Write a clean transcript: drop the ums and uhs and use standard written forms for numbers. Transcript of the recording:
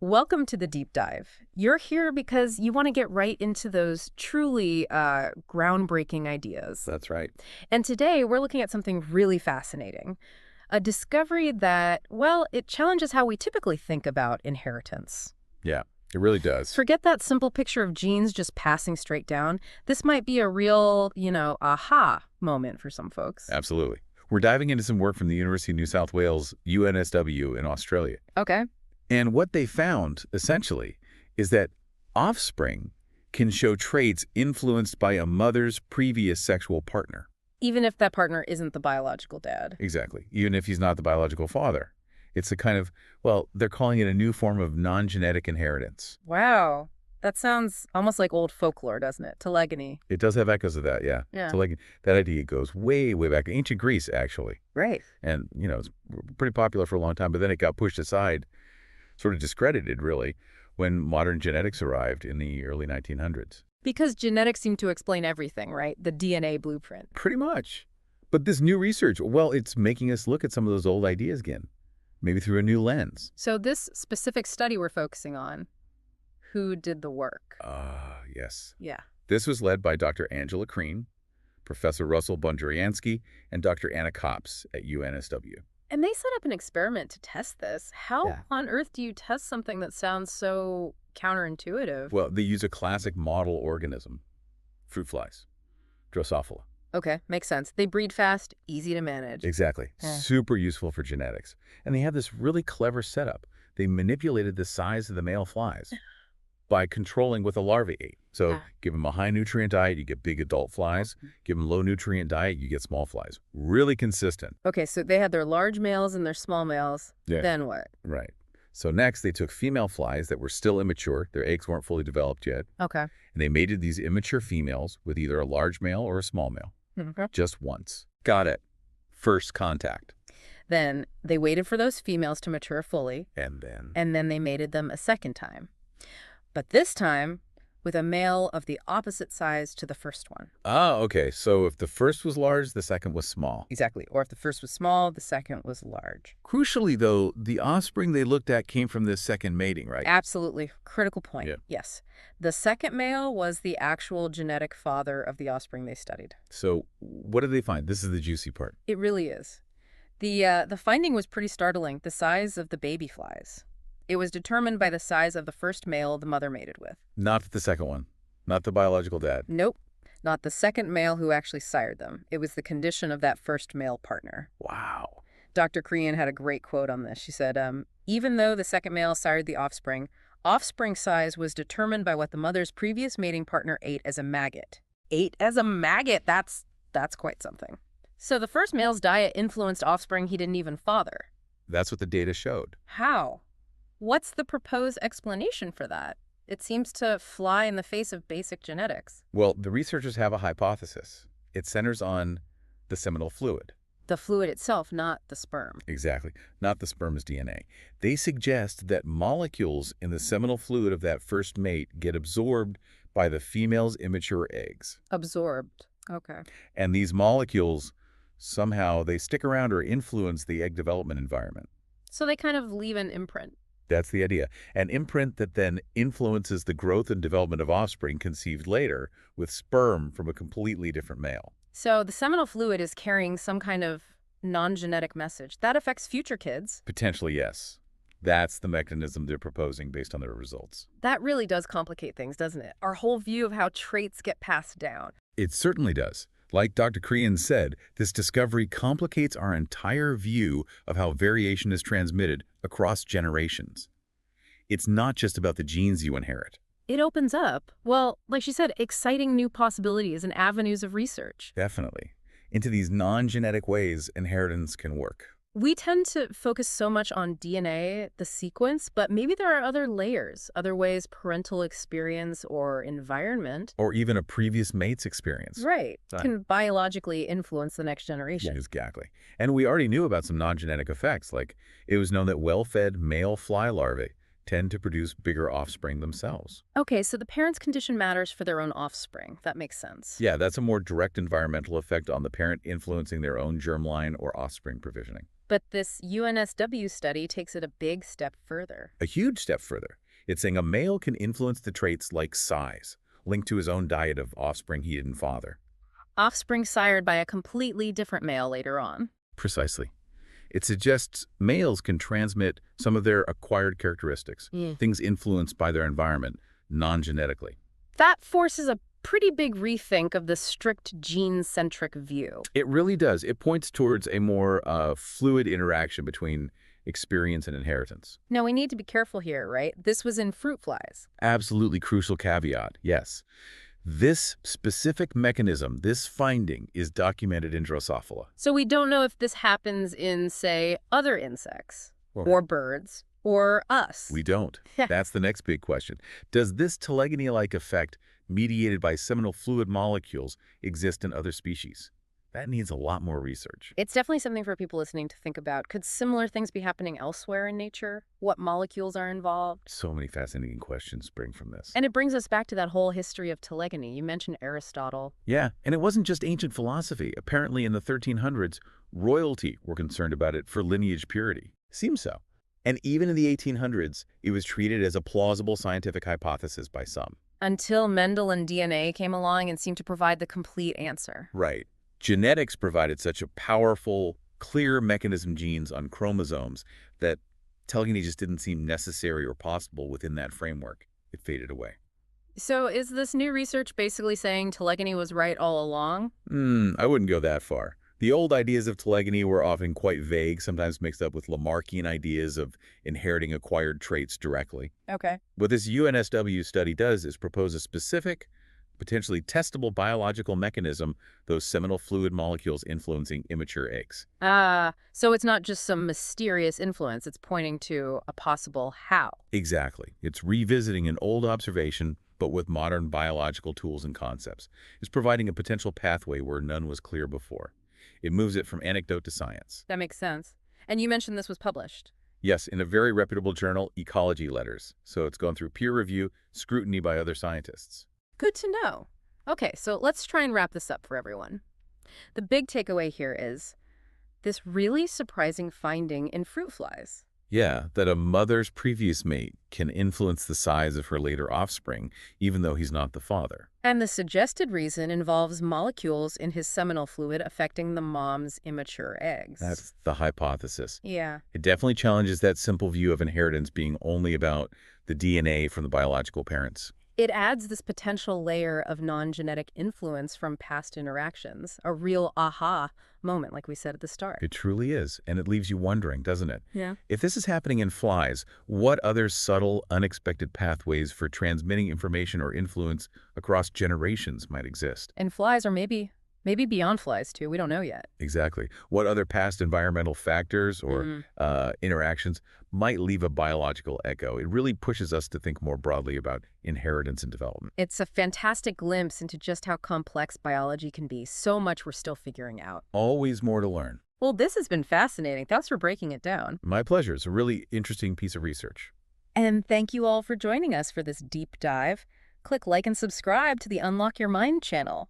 Welcome to the deep dive. You're here because you want to get right into those truly groundbreaking ideas. That's right. And today we're looking at something really fascinating. A discovery that, well, it challenges how we typically think about inheritance. Yeah, it really does. Forget that simple picture of genes just passing straight down. This might be a real, aha moment for some folks. Absolutely. We're diving into some work from the University of New South Wales, UNSW in Australia. Okay. And what they found, essentially, is that offspring can show traits influenced by a mother's previous sexual partner. Even if that partner isn't the biological dad. Exactly. Even if he's not the biological father. It's a kind of, well, they're calling it a new form of non-genetic inheritance. Wow. That sounds almost like old folklore, doesn't it? Telegony. It does have echoes of that, yeah. Yeah. So like that idea goes way, way back. Ancient Greece, actually. Right. And, it's pretty popular for a long time, but then it got pushed aside, sort of discredited, really, when modern genetics arrived in the early 1900s. Because genetics seem to explain everything, right? The DNA blueprint. Pretty much. But this new research, well, it's making us look at some of those old ideas again, maybe through a new lens. So this specific study we're focusing on, who did the work? Yes. Yeah. This was led by Dr. Angela Crean, Professor Russell Bonduriansky, and Dr. Anna Copps at UNSW. And they set up an experiment to test this. How Yeah. on earth do you test something that sounds so counterintuitive? Well, they use a classic model organism, fruit flies, Drosophila. Okay, makes sense. They breed fast, easy to manage. Exactly. Yeah. Super useful for genetics. And they have this really clever setup. They manipulated the size of the male flies by controlling what the larvae ate. So give them a high nutrient diet, you get big adult flies. Give them low nutrient diet, you get small flies. Really consistent. Okay, so they had their large males and their small males. Yeah. Then what? Right. So next, they took female flies that were still immature. Their eggs weren't fully developed yet. Okay. And they mated these immature females with either a large male or a small male. Okay. Just once. Got it. First contact. Then they waited for those females to mature fully. And then they mated them a second time. But this time with a male of the opposite size to the first one. okay. So if the first was large, the second was small. Exactly. Or if the first was small, the second was large. Crucially, though, the offspring they looked at came from this second mating, right? Absolutely. Critical point. Yeah. Yes. The second male was the actual genetic father of the offspring they studied. So what did they find? This is the juicy part. It really is. The finding was pretty startling, the size of the baby flies. It was determined by the size of the first male the mother mated with. Not the second one. Not the biological dad. Nope. Not the second male who actually sired them. It was the condition of that first male partner. Wow. Dr. Crean had a great quote on this. She said, even though the second male sired the offspring, offspring size was determined by what the mother's previous mating partner ate as a maggot. Ate as a maggot? That's quite something. So the first male's diet influenced offspring he didn't even father. That's what the data showed. How? What's the proposed explanation for that? It seems to fly in the face of basic genetics. Well, the researchers have a hypothesis. It centers on the seminal fluid. The fluid itself, not the sperm. Exactly. Not the sperm's DNA. They suggest that molecules in the seminal fluid of that first mate get absorbed by the female's immature eggs. Absorbed. Okay. And these molecules, somehow, they stick around or influence the egg development environment. So they kind of leave an imprint. That's the idea. An imprint that then influences the growth and development of offspring conceived later with sperm from a completely different male. So the seminal fluid is carrying some kind of non-genetic message. That affects future kids. Potentially, yes. That's the mechanism they're proposing based on their results. That really does complicate things, doesn't it? Our whole view of how traits get passed down. It certainly does. Like Dr. Crean said, this discovery complicates our entire view of how variation is transmitted across generations. It's not just about the genes you inherit. It opens up, well, like she said, exciting new possibilities and avenues of research. Definitely. Into these non-genetic ways inheritance can work. We tend to focus so much on DNA, the sequence, but maybe there are other layers, other ways parental experience or environment. Or even a previous mate's experience. Right. Can biologically influence the next generation. Yeah, exactly. And we already knew about some non-genetic effects, like it was known that well-fed male fly larvae tend to produce bigger offspring themselves. Okay, so the parent's condition matters for their own offspring. That makes sense. Yeah, that's a more direct environmental effect on the parent influencing their own germline or offspring provisioning. But this UNSW study takes it a big step further. A huge step further. It's saying a male can influence the traits like size, linked to his own diet of offspring he didn't father. Offspring sired by a completely different male later on. Precisely. It suggests males can transmit some of their acquired characteristics, things influenced by their environment, non-genetically. That forces a pretty big rethink of the strict gene-centric view. It really does. It points towards a more fluid interaction between experience and inheritance. Now, we need to be careful here, right? This was in fruit flies. Absolutely crucial caveat, yes. This specific mechanism, this finding, is documented in Drosophila. So we don't know if this happens in, say, other insects, Or- or birds, or us. We don't. Yeah. That's the next big question. Does this telegony-like effect, mediated by seminal fluid molecules, exist in other species? That needs a lot more research. It's definitely something for people listening to think about. Could similar things be happening elsewhere in nature? What molecules are involved? So many fascinating questions spring from this. And it brings us back to that whole history of telegony. You mentioned Aristotle. Yeah, and it wasn't just ancient philosophy. Apparently in the 1300s, royalty were concerned about it for lineage purity. Seems so. And even in the 1800s, it was treated as a plausible scientific hypothesis by some. Until Mendel and DNA came along and seemed to provide the complete answer. Right. Genetics provided such a powerful, clear mechanism genes on chromosomes that telegony just didn't seem necessary or possible within that framework. It faded away. So is this new research basically saying telegony was right all along? I wouldn't go that far. The old ideas of telegony were often quite vague, sometimes mixed up with Lamarckian ideas of inheriting acquired traits directly. Okay. What this UNSW study does is propose a specific, potentially testable biological mechanism, those seminal fluid molecules influencing immature eggs. So it's not just some mysterious influence. It's pointing to a possible how. Exactly. It's revisiting an old observation, but with modern biological tools and concepts. It's providing a potential pathway where none was clear before. It moves it from anecdote to science. That makes sense. And you mentioned this was published. Yes, in a very reputable journal, Ecology Letters. So it's gone through peer review, scrutiny by other scientists. Good to know. Okay, so let's try and wrap this up for everyone. The big takeaway here is this really surprising finding in fruit flies. Yeah, that a mother's previous mate can influence the size of her later offspring, even though he's not the father. And the suggested reason involves molecules in his seminal fluid affecting the mom's immature eggs. That's the hypothesis. Yeah. It definitely challenges that simple view of inheritance being only about the DNA from the biological parents. It adds this potential layer of non-genetic influence from past interactions, a real aha moment, like we said at the start. It truly is, and it leaves you wondering, doesn't it? Yeah. If this is happening in flies, what other subtle, unexpected pathways for transmitting information or influence across generations might exist? And flies, or maybe beyond flies too, we don't know yet. Exactly. What other past environmental factors or interactions might leave a biological echo? It really pushes us to think more broadly about inheritance and development. It's a fantastic glimpse into just how complex biology can be. So much we're still figuring out. Always more to learn. Well, this has been fascinating. Thanks for breaking it down. My pleasure. It's a really interesting piece of research. And thank you all for joining us for this deep dive. Click like and subscribe to the Unlock Your Mind channel.